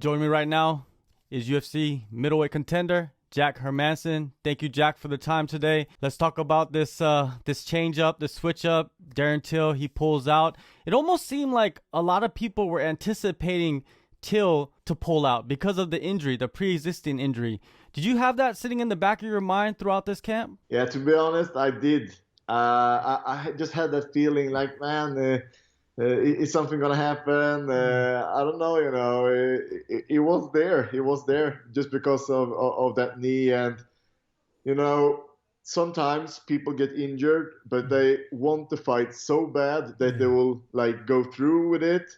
Joining me right now is UFC middleweight contender Jack Hermansson. Thank you, Jack, for the time today. Let's talk about this change up, this switch up. Darren Till, he pulls out. It almost seemed like a lot of people were anticipating Till to pull out because of the injury, the pre-existing injury. Did you have that sitting in the back of your mind throughout this camp? Yeah, to be honest, I did. I just had that feeling like, man, is something gonna happen? I don't know, it was there. It was there just because of that knee. And, sometimes people get injured, but they want to fight so bad that they will go through with it.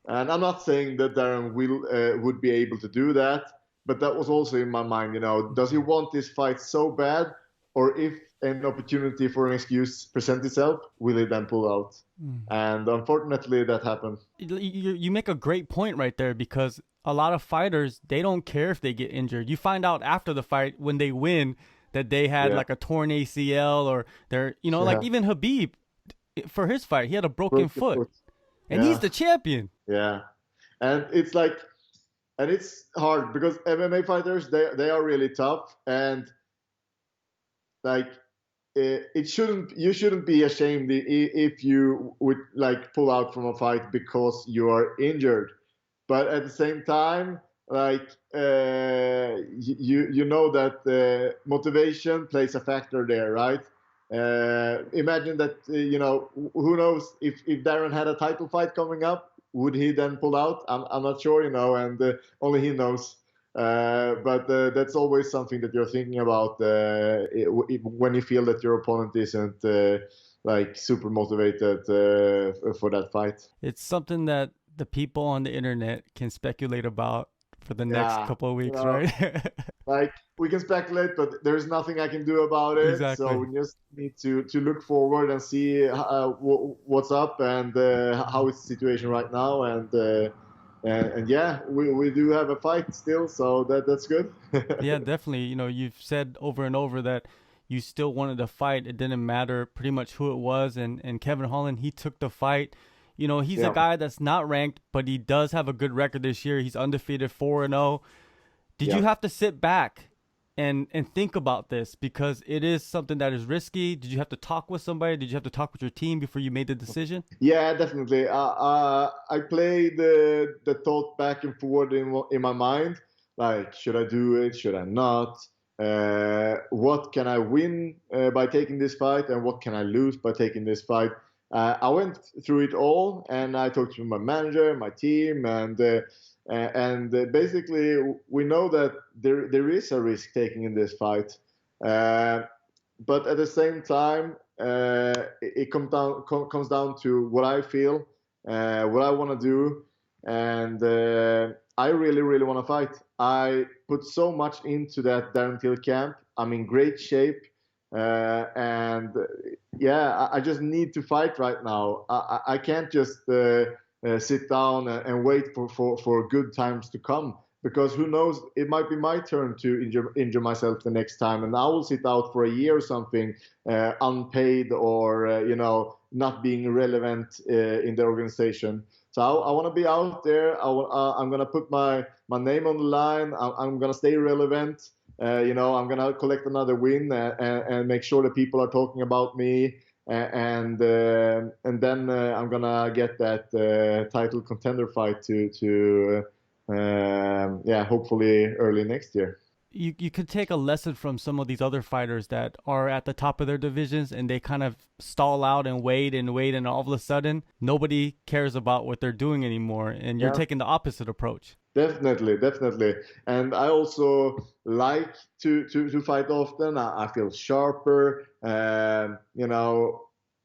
And I'm not saying that Darren would be able to do that, but that was also in my mind, does he want this fight so bad, or if an opportunity for an excuse presents itself, will he then pull out? And unfortunately, that happened. You make a great point right there, because a lot of fighters, they don't care if they get injured. You find out after the fight when they win that they had like a torn ACL, or they're, like even Khabib, for his fight, he had a broken foot. And he's the champion. Yeah. And it's and it's hard because MMA fighters, they are really tough. And you shouldn't be ashamed if you would pull out from a fight because you are injured. But at the same time, you know that motivation plays a factor there, right? Imagine that, who knows if Darren had a title fight coming up, would he then pull out? I'm not sure, and only he knows. But that's always something that you're thinking about when you feel that your opponent isn't super motivated for that fight. It's something that the people on the internet can speculate about for the next couple of weeks, right? We can speculate, but there's nothing I can do about it. Exactly. So we just need to look forward and see what's up and how is the situation right now. And yeah, we do have a fight still, so that's good. Yeah, definitely. You've said over and over that you still wanted to fight. It didn't matter pretty much who it was. And Kevin Holland, he took the fight. He's a guy that's not ranked, but he does have a good record this year. He's undefeated 4-0. Did you have to sit back and think about this, because it is something that is risky? Did you have to talk with somebody? Did you have to talk with your team before you made the decision? Yeah, definitely. I played the thought back and forward in my mind. Should I do it? Should I not? What can I win by taking this fight, and what can I lose by taking this fight? I went through it all, and I talked to my manager, my team, and basically we know that there is a risk taking in this fight, but at the same time it comes down to what I feel, what I want to do, and I really want to fight. I put so much into that Darren Till camp. I'm in great shape, and I just need to fight right now. I can't just sit down and wait for good times to come, because who knows, it might be my turn to injure myself the next time, and I will sit out for a year or something, unpaid, or not being relevant in the organization. So I want to be out there. I'm gonna put my name on the line. I'm gonna stay relevant. I'm gonna collect another win and make sure that people are talking about me. And then I'm gonna get that title contender fight to hopefully early next year. You could take a lesson from some of these other fighters that are at the top of their divisions, and they kind of stall out and wait, and all of a sudden nobody cares about what they're doing anymore, and you're taking the opposite approach. Definitely. And I also like to fight often. I feel sharper. I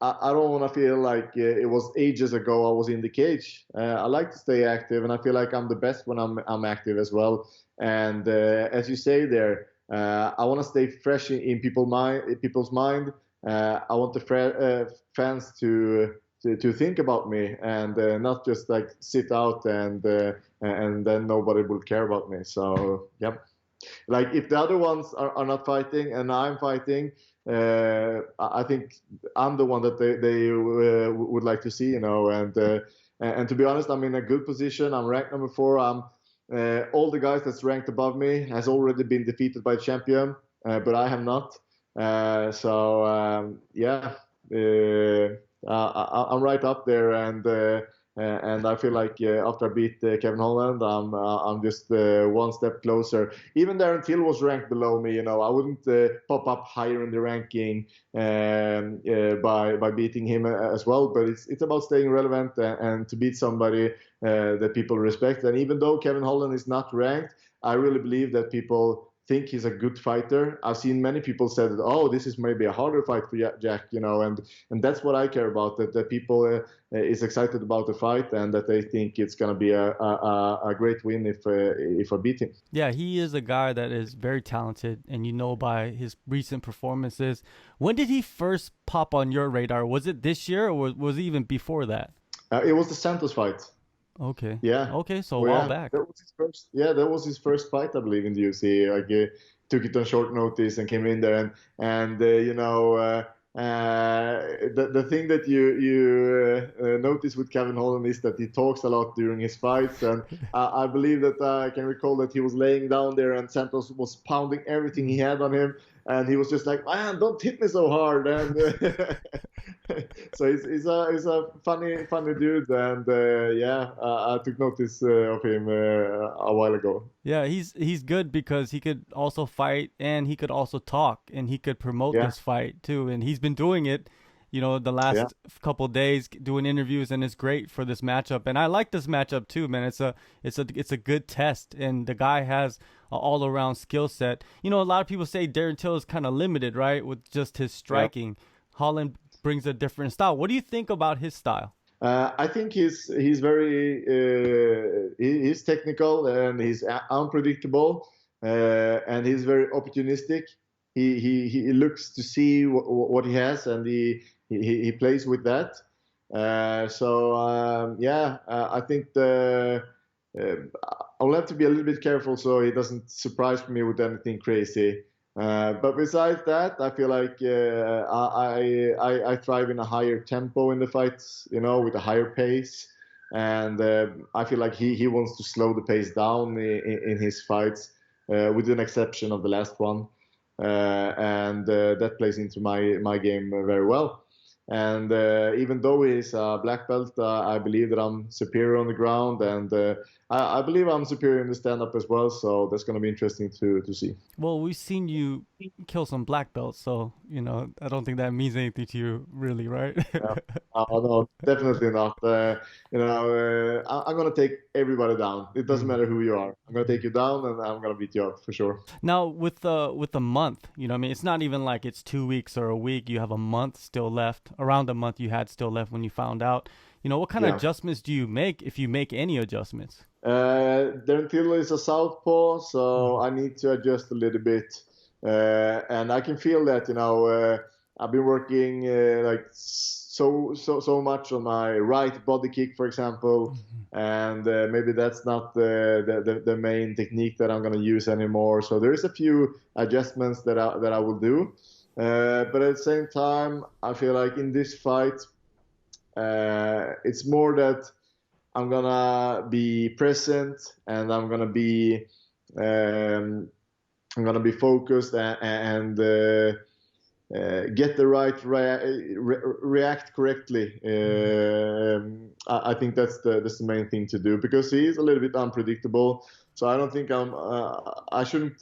don't want to feel like it was ages ago I was in the cage. I like to stay active, and I feel like I'm the best when I'm active as well. And as you say there, I want to stay fresh in people's mind. I want the fans to think about me, and not just sit out and then nobody will care about me. So if the other ones are not fighting and I'm fighting, I think I'm the one that they would like to see, and to be honest, I'm in a good position. I'm ranked number 4. all the guys that's ranked above me has already been defeated by champion, but I have not. I'm right up there, and I feel like after I beat Kevin Holland, I'm just one step closer. Even Darren Till was ranked below me. I wouldn't pop up higher in the ranking by beating him as well. But it's about staying relevant and to beat somebody that people respect. And even though Kevin Holland is not ranked, I really believe that people think he's a good fighter. I've seen many people say that, oh, this is maybe a harder fight for Jack, and that's what I care about, that people is excited about the fight and that they think it's going to be a great win if I beat him. Yeah, he is a guy that is very talented, and by his recent performances. When did he first pop on your radar? Was it this year, or was it even before that? It was the Santos fight. Okay. Yeah. Okay, so a while back. That was his first. Yeah, that was his first fight, I believe, in the UFC. Like, took it on short notice and came in there, and the thing that you notice with Kevin Holland is that he talks a lot during his fights, and I believe that I can recall that he was laying down there and Santos was pounding everything he had on him, and he was just like, man, don't hit me so hard, and so he's a funny dude, and I took notice of him a while ago. Yeah, he's good because he could also fight and he could also talk and he could promote this fight too, and he's been doing it, the last couple of days, doing interviews, and it's great for this matchup. And I like this matchup too, man. It's a good test, and the guy has an all-around skill set. A lot of people say Darren Till is kind of limited, right, with just his striking. Holland brings a different style. What do you think about his style? I think he's very he's technical and he's unpredictable, and he's very opportunistic. He looks to see what he has, and he plays with that. I think I'll have to be a little bit careful so he doesn't surprise me with anything crazy. But besides that, I feel like I thrive in a higher tempo in the fights, with a higher pace. And I feel like he wants to slow the pace down in his fights, with an exception of the last one. And that plays into my game very well. And even though he's a black belt, I believe that I'm superior on the ground, and I believe I'm superior in the stand-up as well. So that's going to be interesting to see. Well, we've seen you kill some black belts, so I don't think that means anything to you, really, right? No, definitely not. I'm going to take everybody down. It doesn't matter who you are. I'm going to take you down, and I'm going to beat you up for sure. Now, with a month, it's not even like it's 2 weeks or a week. You have a month still left. Around a month you had still left when you found out. What kind of adjustments do you make, if you make any adjustments? Darren Till is a southpaw, so I need to adjust a little bit. And I can feel that, I've been working like so much on my right body kick, for example, and maybe that's not the main technique that I'm going to use anymore. So there is a few adjustments that I will do. But at the same time, I feel like in this fight, it's more that I'm gonna be present, and I'm gonna be focused and get the right react correctly. I think that's the main thing to do, because he is a little bit unpredictable. So I don't think I shouldn't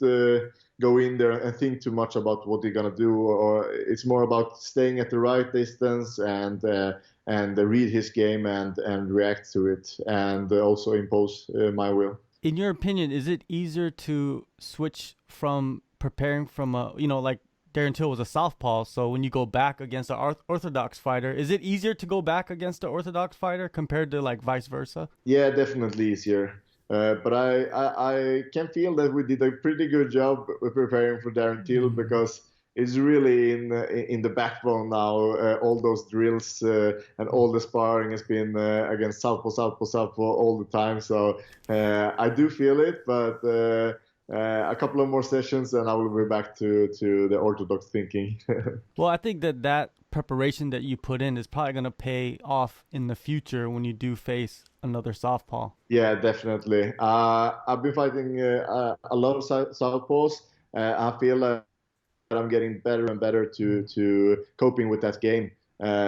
go in there and think too much about what they're gonna do, or it's more about staying at the right distance and read his game and react to it, and also impose my will. In your opinion, is it easier to switch from preparing from like Darren Till was a southpaw, so when you go back against an orthodox fighter, is it easier to go back against an orthodox fighter compared to like vice versa? Yeah, definitely easier. But I can feel that we did a pretty good job preparing for Darren Till, because it's really in the backbone now. All those drills and all the sparring has been against southpaw all the time. So I do feel it, but a couple of more sessions, and I will be back to the orthodox thinking. Well, I think that preparation that you put in is probably going to pay off in the future when you do face another southpaw. Yeah, definitely. I've been fighting a lot of southpaws. I feel that I'm getting better and better to coping with that game.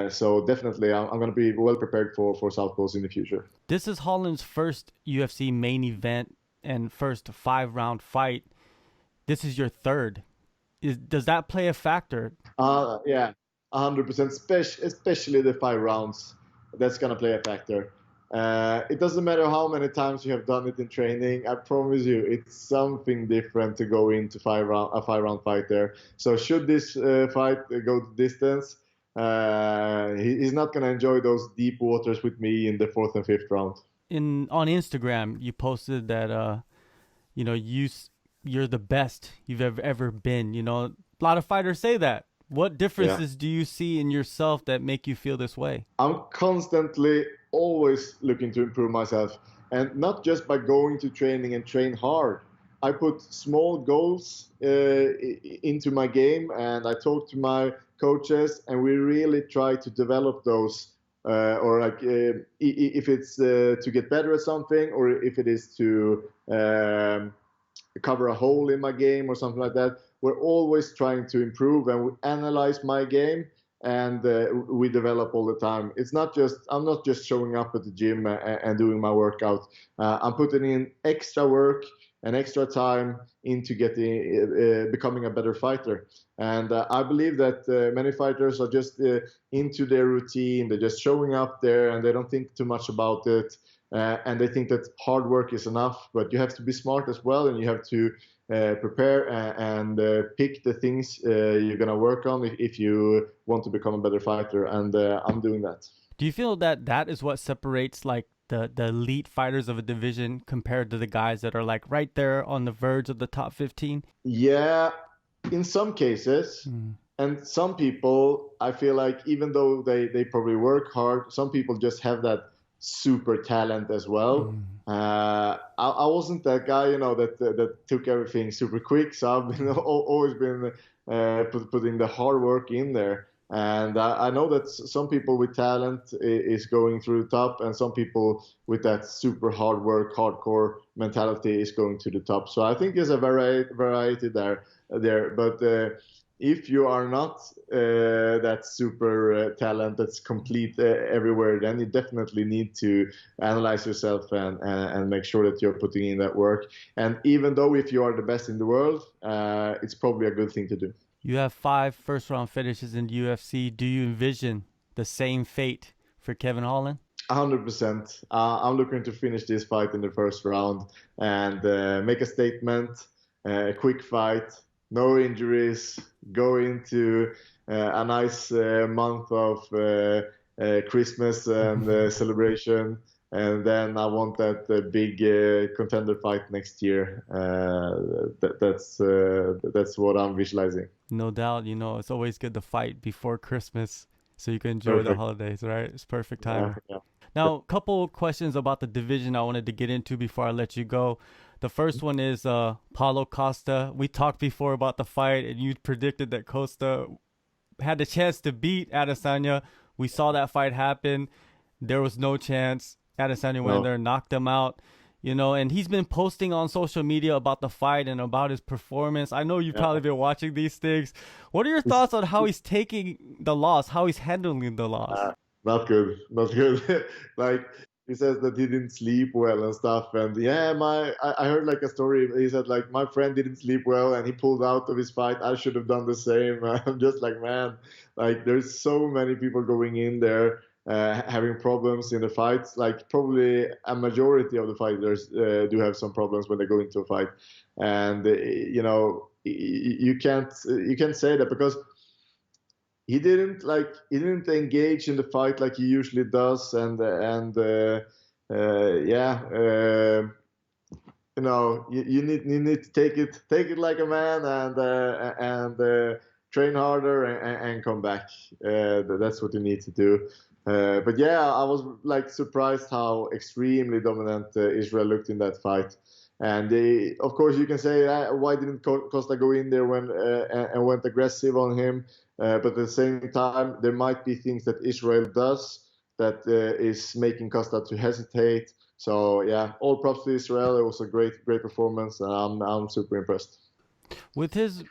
So definitely, I'm going to be well prepared for southpaws in the future. This is Holland's first UFC main event and first 5-round fight. This is your third. Does that play a factor? Yeah, 100%. Especially the 5 rounds. That's going to play a factor. It doesn't matter how many times you have done it in training. I promise you, it's something different to go into a 5-round fight there. So should this fight go the distance, he's not going to enjoy those deep waters with me in the 4th and 5th round. On Instagram, you posted that you're the best you've ever been. A lot of fighters say that. What differences do you see in yourself that make you feel this way? I'm constantly always looking to improve myself, and not just by going to training and train hard. I put small goals into my game, and I talk to my coaches, and we really try to develop those. If it's to get better at something, or if it is to cover a hole in my game or something like that, we're always trying to improve, and we analyze my game, and we develop all the time. I'm not just showing up at the gym and doing my workout. I'm putting in extra work and extra time into becoming a better fighter. And I believe that many fighters are just into their routine. They're just showing up there, and they don't think too much about it. And they think that hard work is enough, but you have to be smart as well, and you have to prepare and pick the things you're going to work on if you want to become a better fighter. And I'm doing that. Do you feel that is what separates like the elite fighters of a division compared to the guys that are like right there on the verge of the top 15? Yeah, in some cases. And some people, I feel like even though they probably work hard, some people just have that super talent as well. I wasn't that guy, that took everything super quick. So I've been always been putting the hard work in there. And I know that some people with talent is going through the top, and some people with that super hard work, hardcore mentality is going to the top. So I think there's a variety there. But if you are not that super talent that's complete everywhere, then you definitely need to analyze yourself and make sure that you're putting in that work. And even though if you are the best in the world, it's probably a good thing to do. You have 5 first-round finishes in the UFC. Do you envision the same fate for Kevin Holland? 100%. I'm looking to finish this fight in the first round and make a statement, a quick fight, no injuries, go into a nice month of Christmas and celebration. And then I want that big contender fight next year. That's what I'm visualizing. No doubt. It's always good to fight before Christmas so you can enjoy the holidays, right? It's perfect time. Yeah. Now, a couple questions about the division I wanted to get into before I let you go. The first one is Paulo Costa. We talked before about the fight, and you predicted that Costa had the chance to beat Adesanya. We saw that fight happen. There was no chance. Adesanya went there and knocked him out. And he's been posting on social media about the fight and about his performance. I know you've probably been watching these things. What are your thoughts on how he's taking the loss, how he's handling the loss? Not good. Like, he says that he didn't sleep well and stuff. And I heard like a story. He said like, my friend didn't sleep well and he pulled out of his fight. I should have done the same. I'm just like, man, like there's so many people going in there having problems in the fights. Like probably a majority of the fighters do have some problems when they go into a fight. And, you can't say that because he didn't engage in the fight like he usually does, you need to take it like a man and train harder and come back. That's what you need to do. But yeah, I was like surprised how extremely dominant Israel looked in that fight. And of course, you can say, why didn't Costa go in there and went aggressive on him? But at the same time, there might be things that Israel does that is making Costa to hesitate. So yeah, all props to Israel. It was a great performance, and I'm super impressed. With his,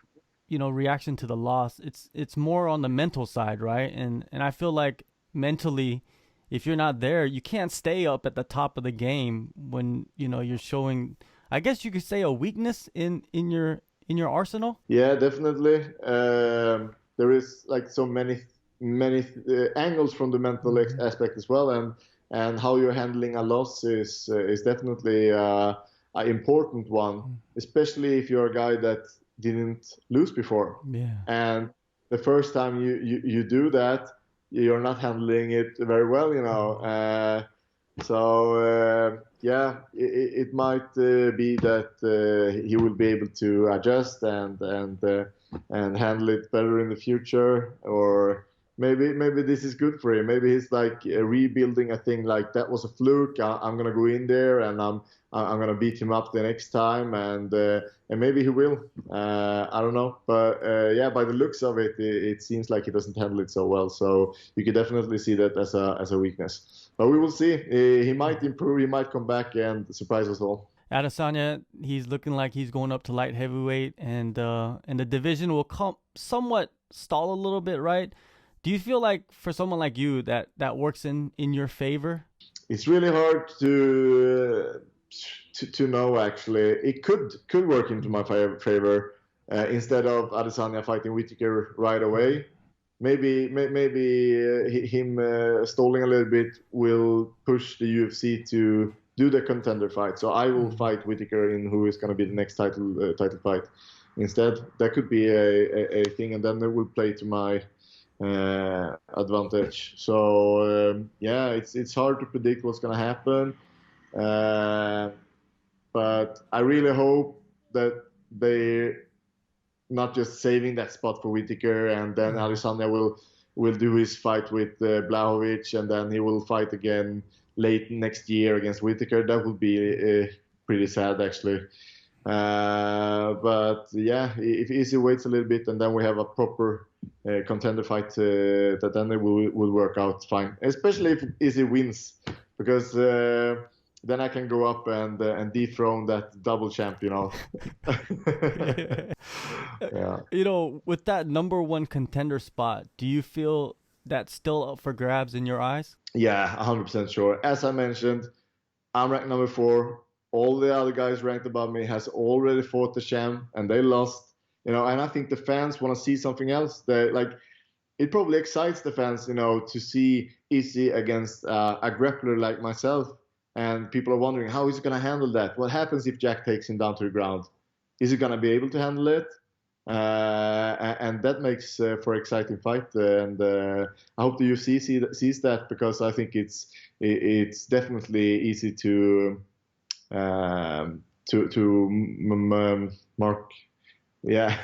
reaction to the loss, it's more on the mental side, right? And I feel like mentally, if you're not there, you can't stay up at the top of the game when you're showing, I guess you could say, a weakness in your arsenal. Yeah, definitely. There is like so many angles from the mental aspect as well, and how you're handling a loss is definitely an important one, especially if you're a guy that didn't lose before. Yeah. And the first time you do that, you're not handling it very well, yeah, it might be that he will be able to adjust and handle it better in the future, or maybe this is good for him. Maybe he's like rebuilding a thing, like that was a fluke. I'm gonna go in there and I'm gonna beat him up the next time, and maybe he will. I don't know, but yeah, by the looks of it, it seems like he doesn't handle it so well. So you could definitely see that as a weakness. But we will see. He might improve. He might come back and surprise us all. Adesanya, he's looking like he's going up to light heavyweight, and the division will somewhat stall a little bit, right? Do you feel like for someone like you that works in your favor? It's really hard to know. Actually, it could work into my favor. Instead of Adesanya fighting Whittaker right away, maybe him stalling a little bit will push the UFC to do the contender fight. So I will fight Whittaker in who is going to be the next title fight. Instead, that could be a thing, and then it will play to my advantage. So yeah, it's hard to predict what's going to happen, but I really hope that they not just saving that spot for Whittaker, and then Adesanya will do his fight with Blachowicz, and then he will fight again late next year against Whittaker. That would be pretty sad, actually. But yeah, if Izzy waits a little bit, and then we have a proper contender fight, that then it will work out fine. Especially if Izzy wins, because then I can go up and dethrone that double champ, Yeah. With that number one contender spot, do you feel that's still up for grabs in your eyes? Yeah, 100% sure. As I mentioned, I'm ranked number 4. All the other guys ranked above me has already fought the champ, and they lost. And I think the fans want to see something else. It probably excites the fans, to see Izzy against a grappler like myself. And people are wondering, how is he going to handle that? What happens if Jack takes him down to the ground? Is he going to be able to handle it? And that makes for an exciting fight. And I hope the UFC sees that, because I think it's definitely easy to mark. Yeah,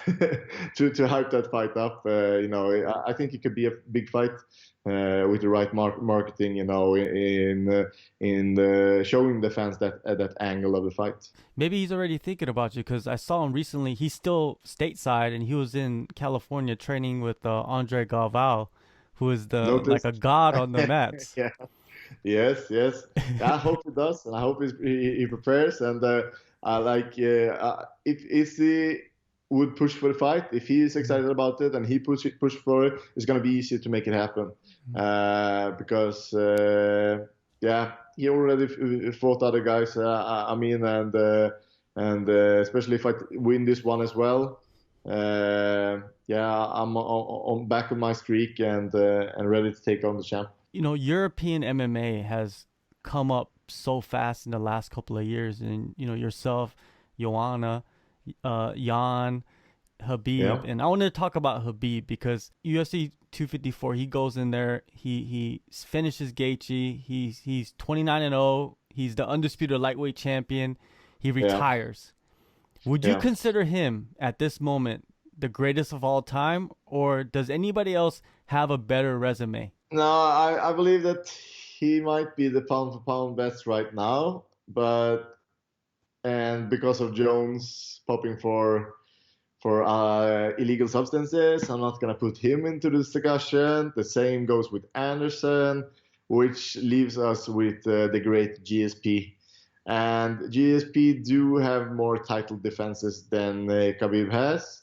to hype that fight up. I think it could be a big fight with the right marketing. In showing the fans that angle of the fight. Maybe he's already thinking about you, because I saw him recently. He's still stateside, and he was in California training with Andre Galvao, who is like a god on the mats. Yeah. Yes. I hope he does, and I hope he prepares. And if Izzy would push for the fight, if he is excited about it and he push for it, it's going to be easier to make it happen. Because he already fought other guys. And especially if I win this one as well, I'm on back of my streak and ready to take on the champ. European MMA has come up so fast in the last couple of years, and yourself, Joanna, Hyon, Khabib, and I want to talk about Khabib, because UFC 254, he goes in there, he finishes Gaethje, he's 29-0, he's the undisputed lightweight champion, he retires. Would you consider him at this moment the greatest of all time, or does anybody else have a better resume? No, I believe that he might be the pound for pound best right now, but and because of Jones popping for illegal substances, I'm not gonna put him into this discussion. The same goes with Anderson, which leaves us with the great GSP. And GSP do have more title defenses than Khabib has,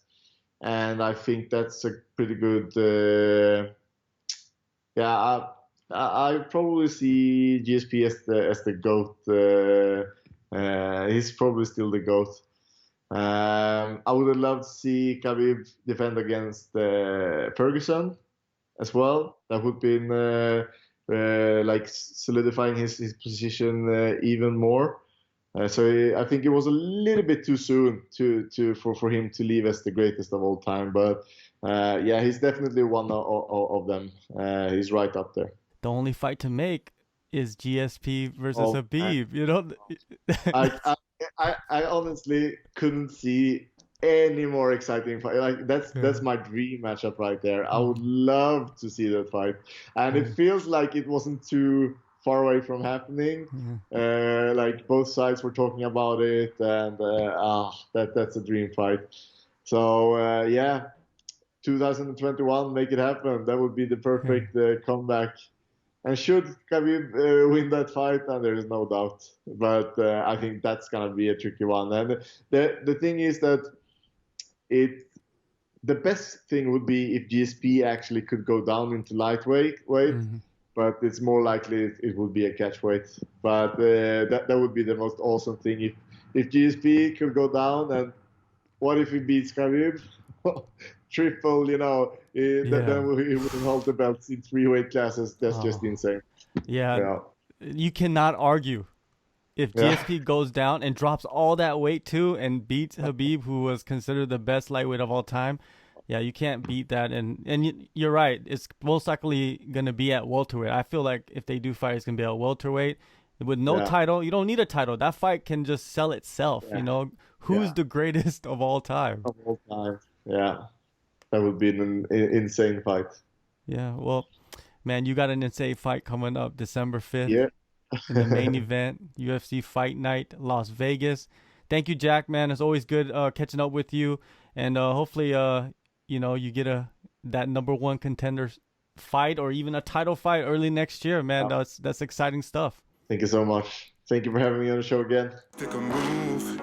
and I think that's a pretty good. Yeah, I probably see GSP as the GOAT. He's probably still the GOAT. I would have loved to see Khabib defend against Ferguson as well. That would be like solidifying his position even more. So I think it was a little bit too soon for him to leave as the greatest of all time. But yeah, he's definitely one of them. He's right up there. The only fight to make is GSP versus Khabib. You know, I honestly couldn't see any more exciting fight. Like that's my dream matchup right there. I would love to see that fight, and it feels like it wasn't too far away from happening. Like both sides were talking about it, and that's a dream fight. So yeah, 2021, make it happen. That would be the perfect comeback. And should Khabib win that fight, then there is no doubt. But I think that's gonna be a tricky one. And the thing is that the best thing would be if GSP actually could go down into lightweight, but it's more likely it would be a catchweight. But that would be the most awesome thing if GSP could go down. And what if he beats Khabib? Triple, you know, then he would hold the belts in 3 weight classes. That's just insane. Yeah, you cannot argue. If GSP goes down and drops all that weight too and beats Khabib, who was considered the best lightweight of all time, yeah, you can't beat that. And you're right. It's most likely going to be at welterweight. I feel like if they do fight, it's going to be at welterweight. With no title, you don't need a title. That fight can just sell itself, you know. Who's the greatest of all time? Of all time, yeah. That would be an insane fight. Yeah, well, man, you got an insane fight coming up December 5th. Yeah. In the main event, UFC Fight Night, Las Vegas. Thank you, Jack, man. It's always good catching up with you. And hopefully, you know, you get that #1 contender fight or even a title fight early next year, man. That's exciting stuff. Thank you so much. Thank you for having me on the show again. Pick a move.